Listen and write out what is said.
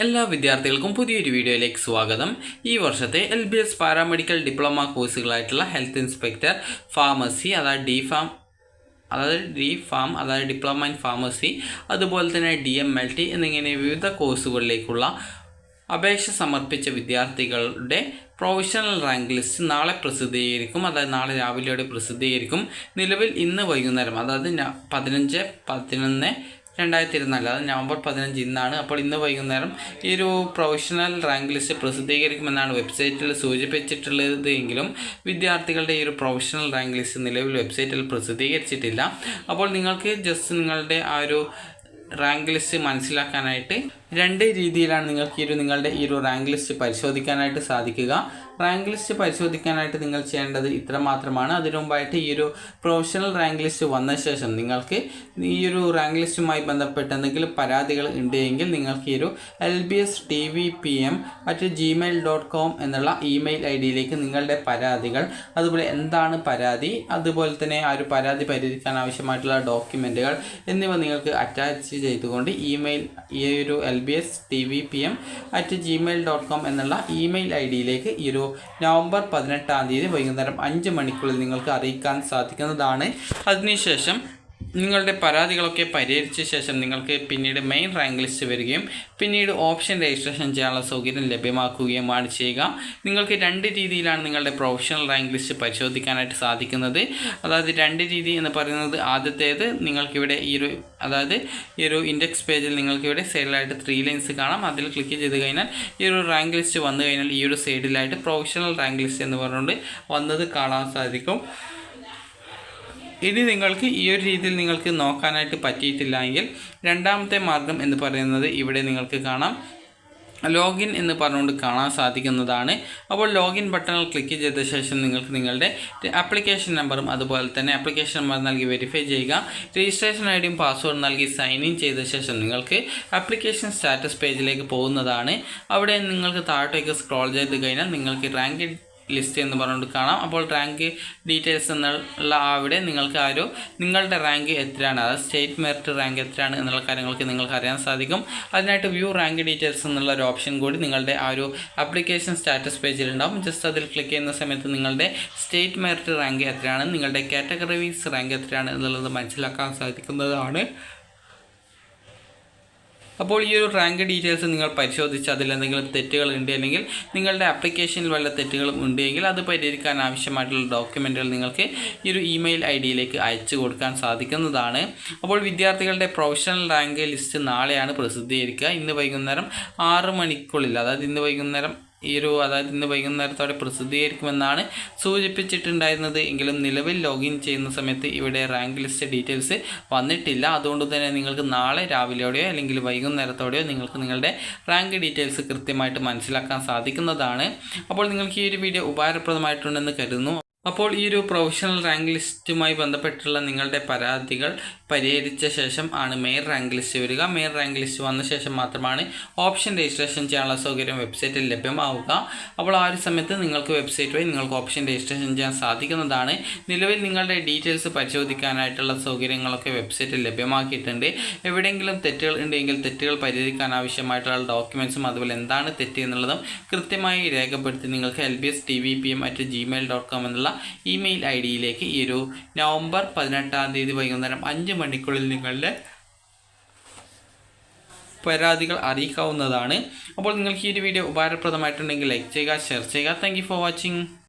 എല്ലാ വിദ്യാർത്ഥികൾക്കും പുതിയൊരു വീഡിയോയിലേക്ക് സ്വാഗതം. ഈ വർഷത്തെ LBS പാരാമെഡിക്കൽ ഡിപ്ലോമ കോഴ്സുകളായിട്ടുള്ള ഹെൽത്ത് ഇൻസ്പെക്ടർ, ഫാർമസി അതായത് DPharm അതായത് ഡിപ്ലോമ ഇൻ ഫാർമസി, അതുപോലെ തന്നെ DMLT എന്നിങ്ങനെ വിവിധ കോഴ്സുകളിലേക്കുള്ള അപേക്ഷ സമർപ്പിച്ച വിദ്യാർത്ഥികളുടെ പ്രൊവിഷണൽ റാങ്ക് ലിസ്റ്റ് നാളെ പ്രസിദ്ധീകരിക്കും. അതായത് നാളെ രാവിലെയോടെ പ്രസിദ്ധീകരിക്കും. നിലവിൽ ഇന്ന് വൈകുന്നേരം, അതായത് 15/11/2024, അതായത് നവംബർ 15 ഇന്നാണ്. അപ്പോൾ ഇന്ന് വൈകുന്നേരം ഈ ഒരു പ്രൊവിഷണൽ റാങ്ക് ലിസ്റ്റ് പ്രസിദ്ധീകരിക്കുമെന്നാണ് വെബ്സൈറ്റിൽ സൂചിപ്പിച്ചിട്ടുള്ളത്. എങ്കിലും വിദ്യാർത്ഥികളുടെ ഈ ഒരു പ്രൊവിഷണൽ റാങ്ക് ലിസ്റ്റ് നിലവിൽ വെബ്സൈറ്റിൽ പ്രസിദ്ധീകരിച്ചിട്ടില്ല. അപ്പോൾ നിങ്ങൾക്ക് ജസ്റ്റ് നിങ്ങളുടെ ആ ഒരു റാങ്ക് ലിസ്റ്റ് മനസ്സിലാക്കാനായിട്ട് രണ്ട് രീതിയിലാണ് നിങ്ങളുടെ ഈ ഒരു റാങ്ക് ലിസ്റ്റ് പരിശോധിക്കാനായിട്ട് സാധിക്കുക. റാങ്ക് ലിസ്റ്റ് പരിശോധിക്കാനായിട്ട് നിങ്ങൾ ചെയ്യേണ്ടത് ഇത്ര മാത്രമാണ്. അതിനു മുമ്പായിട്ട് ഈ ഒരു പ്രൊഫഷണൽ റാങ്ക് ലിസ്റ്റ് വന്ന ശേഷം നിങ്ങൾക്ക് ഈ ഒരു റാങ്ക് ലിസ്റ്റുമായി ബന്ധപ്പെട്ട് എന്തെങ്കിലും പരാതികൾ ഉണ്ടെങ്കിൽ നിങ്ങൾക്ക് ഈ ഒരു lbstvpm@gmail.com എന്നുള്ള ഇമെയിൽ ഐഡിയിലേക്ക് നിങ്ങളുടെ പരാതികൾ, അതുപോലെ എന്താണ് പരാതി, അതുപോലെ തന്നെ ആ ഒരു പരാതി പരിഹരിക്കാൻ ആവശ്യമായിട്ടുള്ള ഡോക്യുമെൻറ്റുകൾ എന്നിവ നിങ്ങൾക്ക് അറ്റാച്ച് ചെയ്തുകൊണ്ട് ഈ ഒരു lbstvpm@gmail.com എന്നുള്ള ഇമെയിൽ ഐഡിയിലേക്ക് ഈ ഒരു നവംബർ 18 വൈകുന്നേരം 5 മണിക്കുള്ളിൽ നിങ്ങൾക്ക് അറിയിക്കാൻ സാധിക്കുന്നതാണ്. അതിനുശേഷം നിങ്ങളുടെ പരാതികളൊക്കെ പരിഹരിച്ച ശേഷം നിങ്ങൾക്ക് പിന്നീട് മെയിൻ റാങ്ക് ലിസ്റ്റ് വരികയും പിന്നീട് ഓപ്ഷൻ രജിസ്ട്രേഷൻ ചെയ്യാനുള്ള സൗകര്യം ലഭ്യമാക്കുകയുമാണ് ചെയ്യുക. നിങ്ങൾക്ക് രണ്ട് രീതിയിലാണ് നിങ്ങളുടെ പ്രൊഫഷണൽ റാങ്ക് ലിസ്റ്റ് പരിശോധിക്കാനായിട്ട് സാധിക്കുന്നത്. അതായത് രണ്ട് രീതി എന്ന് പറയുന്നത്, ആദ്യത്തേത് നിങ്ങൾക്കിവിടെ ഈ ഒരു ഇൻഡെക്സ് പേജിൽ നിങ്ങൾക്കിവിടെ സൈഡിലായിട്ട് 3 ലൈൻസ് കാണാം. അതിൽ ക്ലിക്ക് ചെയ്ത് കഴിഞ്ഞാൽ ഈ ഒരു റാങ്ക് ലിസ്റ്റ് വന്നു കഴിഞ്ഞാൽ ഈ ഒരു സൈഡിലായിട്ട് പ്രൊഫഷണൽ റാങ്ക് ലിസ്റ്റ് എന്ന് പറഞ്ഞുകൊണ്ട് വന്നത് കാണാൻ സാധിക്കും. ഇനി നിങ്ങൾക്ക് ഈ ഒരു രീതിയിൽ നിങ്ങൾക്ക് നോക്കാനായിട്ട് പറ്റിയിട്ടില്ല എങ്കിൽ രണ്ടാമത്തെ മാർഗം എന്ന് പറയുന്നത് ഇവിടെ നിങ്ങൾക്ക് കാണാം, ലോഗിൻ എന്ന് പറഞ്ഞുകൊണ്ട് കാണാൻ സാധിക്കുന്നതാണ്. അപ്പോൾ ലോഗിൻ ബട്ടണിൽ ക്ലിക്ക് ചെയ്ത ശേഷം നിങ്ങൾക്ക് നിങ്ങളുടെ ആപ്ലിക്കേഷൻ നമ്പറും അതുപോലെ തന്നെ ആപ്ലിക്കേഷൻ നമ്പർ നൽകി വെരിഫൈ ചെയ്യുക. രജിസ്ട്രേഷൻ ഐഡിയും പാസ്വേഡ് നൽകി സൈൻ ഇൻ ചെയ്ത ശേഷം നിങ്ങൾക്ക് ആപ്ലിക്കേഷൻ സ്റ്റാറ്റസ് പേജിലേക്ക് പോകുന്നതാണ്. അവിടെ നിങ്ങൾക്ക് താഴോട്ടേക്ക് സ്ക്രോൾ ചെയ്ത് കഴിഞ്ഞാൽ നിങ്ങൾക്ക് റാങ്ക് ലിസ്റ്റ് എന്ന് പറഞ്ഞുകൊണ്ട് കാണാം. അപ്പോൾ റാങ്ക് ഡീറ്റെയിൽസ് എന്നുള്ള അവിടെ നിങ്ങൾക്ക് നിങ്ങളുടെ റാങ്ക് എത്രയാണ്, അതായത് സ്റ്റേറ്റ് മെറിറ്റ് റാങ്ക് എത്രയാണ് എന്നുള്ള കാര്യങ്ങൾക്ക് നിങ്ങൾക്ക് അറിയാൻ സാധിക്കും. അതിനായിട്ട് വ്യൂ റാങ്ക് ഡീറ്റെയിൽസ് എന്നുള്ള ഒരു ഓപ്ഷൻ കൂടി നിങ്ങളുടെ ആ ഒരു ആപ്ലിക്കേഷൻ സ്റ്റാറ്റസ് പേജിൽ ഉണ്ടാവും. ജസ്റ്റ് അതിൽ ക്ലിക്ക് ചെയ്യുന്ന സമയത്ത് നിങ്ങളുടെ സ്റ്റേറ്റ് മെറിറ്റ് റാങ്ക് എത്രയാണ്, നിങ്ങളുടെ കാറ്റഗറി വൈസ് റാങ്ക് എത്രയാണ് എന്നുള്ളത് മനസ്സിലാക്കാൻ സാധിക്കുന്നതാണ്. അപ്പോൾ ഈ ഒരു റാങ്ക് ഡീറ്റെയിൽസ് നിങ്ങൾ പരിശോധിച്ച് അതിലെന്തെങ്കിലും തെറ്റുകൾ ഉണ്ട്, അല്ലെങ്കിൽ നിങ്ങളുടെ ആപ്ലിക്കേഷനിൽ വല്ല തെറ്റുകളും ഉണ്ടെങ്കിൽ അത് പരിഹരിക്കാൻ ആവശ്യമായിട്ടുള്ള ഡോക്യുമെൻറ്റുകൾ നിങ്ങൾക്ക് ഈ ഒരു ഇമെയിൽ ഐഡിയിലേക്ക് അയച്ചു കൊടുക്കാൻ സാധിക്കുന്നതാണ്. അപ്പോൾ വിദ്യാർത്ഥികളുടെ പ്രൊഫഷണൽ റാങ്ക് ലിസ്റ്റ് നാളെയാണ് പ്രസിദ്ധീകരിക്കുക. ഇന്ന് വൈകുന്നേരം 6 മണിക്കുള്ളിൽ, അതായത് ഇന്ന് വൈകുന്നേരത്തോടെ പ്രസിദ്ധീകരിക്കുമെന്നാണ് സൂചിപ്പിച്ചിട്ടുണ്ടായിരുന്നത്. എങ്കിലും നിലവിൽ ലോഗിൻ ചെയ്യുന്ന സമയത്ത് ഇവിടെ റാങ്ക് ലിസ്റ്റ് ഡീറ്റെയിൽസ് വന്നിട്ടില്ല. അതുകൊണ്ട് തന്നെ നിങ്ങൾക്ക് നാളെ രാവിലെയോടെയോ അല്ലെങ്കിൽ വൈകുന്നേരത്തോടെയോ നിങ്ങൾക്ക് നിങ്ങളുടെ റാങ്ക് ഡീറ്റെയിൽസ് കൃത്യമായിട്ട് മനസ്സിലാക്കാൻ സാധിക്കുന്നതാണ്. അപ്പോൾ നിങ്ങൾക്ക് ഈ ഒരു വീഡിയോ ഉപകാരപ്രദമായിട്ടുണ്ടെന്ന് കരുതുന്നു. അപ്പോൾ ഈ ഒരു പ്രൊഫഷണൽ റാങ്ക് ലിസ്റ്റുമായി ബന്ധപ്പെട്ടുള്ള നിങ്ങളുടെ പരാതികൾ പരിഹരിച്ച ശേഷം ആണ് മെയിൻ റാങ്ക് ലിസ്റ്റ് വരിക. മെയിൻ റാങ്ക് ലിസ്റ്റ് വന്ന ശേഷം മാത്രമാണ് ഓപ്ഷൻ രജിസ്ട്രേഷൻ ചെയ്യാനുള്ള സൗകര്യം വെബ്സൈറ്റിൽ ലഭ്യമാവുക. അപ്പോൾ ആ ഒരു സമയത്ത് നിങ്ങൾക്ക് വെബ്സൈറ്റ് വഴി നിങ്ങൾക്ക് ഓപ്ഷൻ രജിസ്ട്രേഷൻ ചെയ്യാൻ സാധിക്കുന്നതാണ്. നിലവിൽ നിങ്ങളുടെ ഡീറ്റെയിൽസ് പരിശോധിക്കാനായിട്ടുള്ള സൗകര്യങ്ങളൊക്കെ വെബ്സൈറ്റിൽ ലഭ്യമാക്കിയിട്ടുണ്ട്. എവിടെയെങ്കിലും തെറ്റുകൾ ഉണ്ടെങ്കിൽ തെറ്റുകൾ പരിഹരിക്കാൻ ആവശ്യമായിട്ടുള്ള ഡോക്യുമെൻറ്റ്സും അതുപോലെ എന്താണ് തെറ്റ് എന്നുള്ളതും കൃത്യമായി രേഖപ്പെടുത്തി നിങ്ങൾക്ക് lbstvpm@gmail.com എന്നുള്ള ഇമെയിൽ ഐഡിയിലേക്ക് ഈ ഒരു നവംബർ 18 വൈകുന്നേരം 5 മണിക്കുള്ളിൽ നിങ്ങളുടെ പരാതികൾ അറിയിക്കാവുന്നതാണ്. അപ്പോൾ നിങ്ങൾക്ക് ഈ ഒരു വീഡിയോ ഉപകാരപ്രദമായിട്ടുണ്ടെങ്കിൽ ലൈക്ക് ചെയ്യുക, ഷെയർ ചെയ്യുക. Thank you for watching.